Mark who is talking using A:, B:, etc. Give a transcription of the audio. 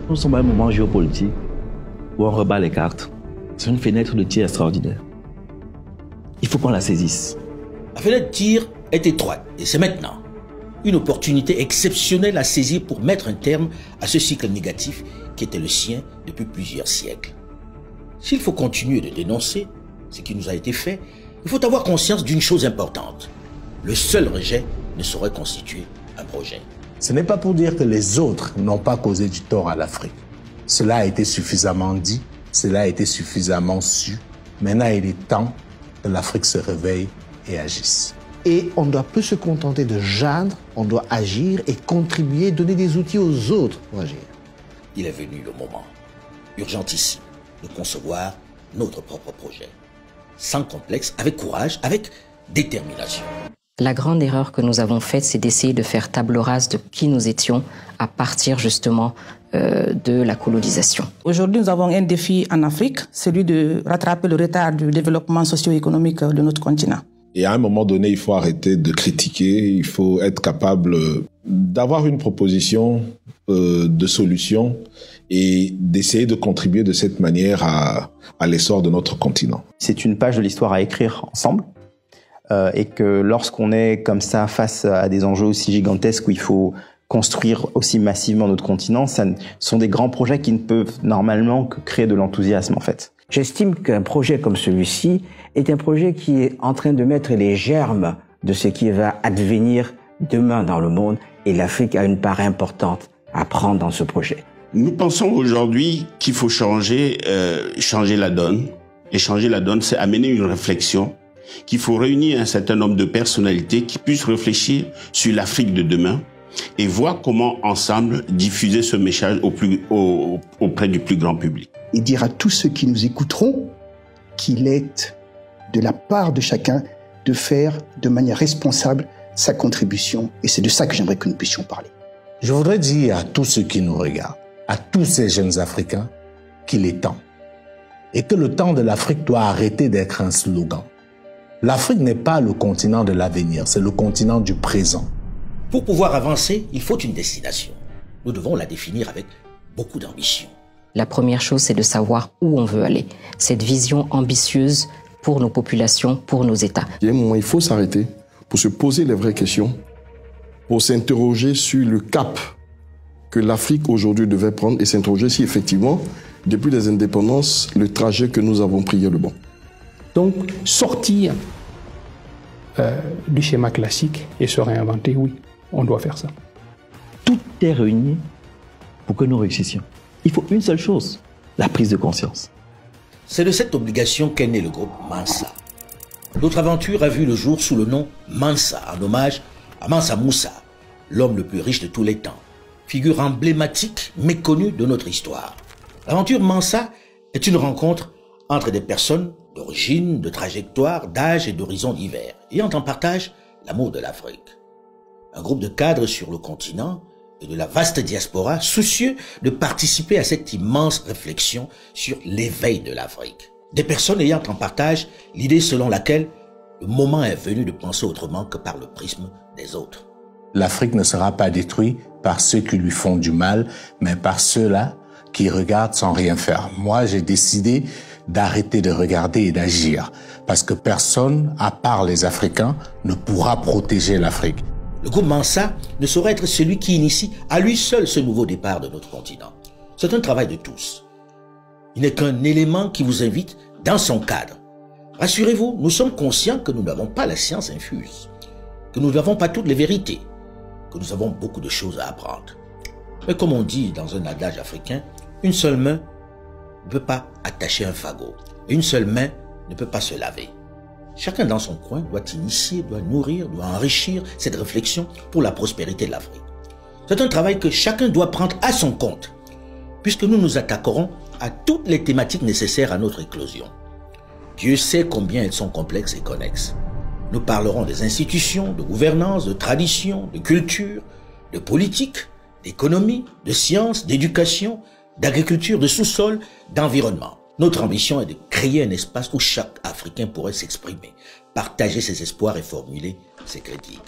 A: Nous sommes à un moment géopolitique où on rebat les cartes. C'est une fenêtre de tir extraordinaire. Il faut qu'on la saisisse.
B: La fenêtre de tir est étroite et c'est maintenant une opportunité exceptionnelle à saisir pour mettre un terme à ce cycle négatif qui était le sien depuis plusieurs siècles. S'il faut continuer de dénoncer ce qui nous a été fait, il faut avoir conscience d'une chose importante. Le seul rejet ne saurait constituer un projet.
C: Ce n'est pas pour dire que les autres n'ont pas causé du tort à l'Afrique. Cela a été suffisamment dit, cela a été suffisamment su. Maintenant, il est temps que l'Afrique se réveille et agisse.
D: Et on ne doit plus se contenter de geindre, on doit agir et contribuer, donner des outils aux autres pour agir.
B: Il est venu le moment, urgentissime, de concevoir notre propre projet. Sans complexe, avec courage, avec détermination.
E: La grande erreur que nous avons faite, c'est d'essayer de faire table rase de qui nous étions à partir justement de la colonisation.
F: Aujourd'hui, nous avons un défi en Afrique, celui de rattraper le retard du développement socio-économique de notre continent.
G: Et à un moment donné, il faut arrêter de critiquer, il faut être capable d'avoir une proposition de solution et d'essayer de contribuer de cette manière à l'essor de notre continent.
H: C'est une page de l'histoire à écrire ensemble. Et que lorsqu'on est comme ça face à des enjeux aussi gigantesques où il faut construire aussi massivement notre continent, ce sont des grands projets qui ne peuvent normalement que créer de l'enthousiasme en fait.
D: J'estime qu'un projet comme celui-ci est un projet qui est en train de mettre les germes de ce qui va advenir demain dans le monde et l'Afrique a une part importante à prendre dans ce projet.
I: Nous pensons aujourd'hui qu'il faut changer la donne. Et changer la donne, c'est amener une réflexion qu'il faut réunir un certain nombre de personnalités qui puissent réfléchir sur l'Afrique de demain et voir comment ensemble diffuser ce message auprès du plus grand public.
J: Et dire à tous ceux qui nous écouteront qu'il est de la part de chacun de faire de manière responsable sa contribution. Et c'est de ça que j'aimerais que nous puissions parler.
C: Je voudrais dire à tous ceux qui nous regardent, à tous ces jeunes Africains, qu'il est temps. Et que le temps de l'Afrique doit arrêter d'être un slogan. L'Afrique n'est pas le continent de l'avenir, c'est le continent du présent.
B: Pour pouvoir avancer, il faut une destination. Nous devons la définir avec beaucoup d'ambition.
E: La première chose, c'est de savoir où on veut aller. Cette vision ambitieuse pour nos populations, pour nos États.
K: Il y a un moment, il faut s'arrêter pour se poser les vraies questions, pour s'interroger sur le cap que l'Afrique aujourd'hui devait prendre et s'interroger si effectivement, depuis les indépendances, le trajet que nous avons pris est le bon.
L: Donc, sortir du schéma classique et se réinventer, oui, on doit faire ça.
A: Tout est réuni pour que nous réussissions. Il faut une seule chose, la prise de conscience.
B: C'est de cette obligation qu'est né le groupe Mansa. Notre aventure a vu le jour sous le nom Mansa, en hommage à Mansa Moussa, l'homme le plus riche de tous les temps, figure emblématique, méconnue de notre histoire. L'aventure Mansa est une rencontre entre des personnes d'origine, de trajectoire, d'âge et d'horizons divers, ayant en partage l'amour de l'Afrique. Un groupe de cadres sur le continent et de la vaste diaspora soucieux de participer à cette immense réflexion sur l'éveil de l'Afrique. Des personnes ayant en partage l'idée selon laquelle le moment est venu de penser autrement que par le prisme des autres.
C: L'Afrique ne sera pas détruite par ceux qui lui font du mal, mais par ceux-là qui regardent sans rien faire. Moi, j'ai décidé d'arrêter de regarder et d'agir, parce que personne, à part les Africains, ne pourra protéger l'Afrique.
B: Le groupe Mansa ne saurait être celui qui initie à lui seul ce nouveau départ de notre continent. C'est un travail de tous. Il n'est qu'un élément qui vous invite dans son cadre. Rassurez-vous, nous sommes conscients que nous n'avons pas la science infuse, que nous n'avons pas toutes les vérités, que nous avons beaucoup de choses à apprendre. Mais comme on dit dans un adage africain, une seule main ne peut pas attacher un fagot. Et une seule main ne peut pas se laver. Chacun dans son coin doit initier, doit nourrir, doit enrichir cette réflexion pour la prospérité de l'Afrique. C'est un travail que chacun doit prendre à son compte, puisque nous nous attaquerons à toutes les thématiques nécessaires à notre éclosion. Dieu sait combien elles sont complexes et connexes. Nous parlerons des institutions, de gouvernance, de tradition, de culture, de politique, d'économie, de science, d'éducation, d'agriculture, de sous-sol, d'environnement. Notre ambition est de créer un espace où chaque Africain pourrait s'exprimer, partager ses espoirs et formuler ses critiques.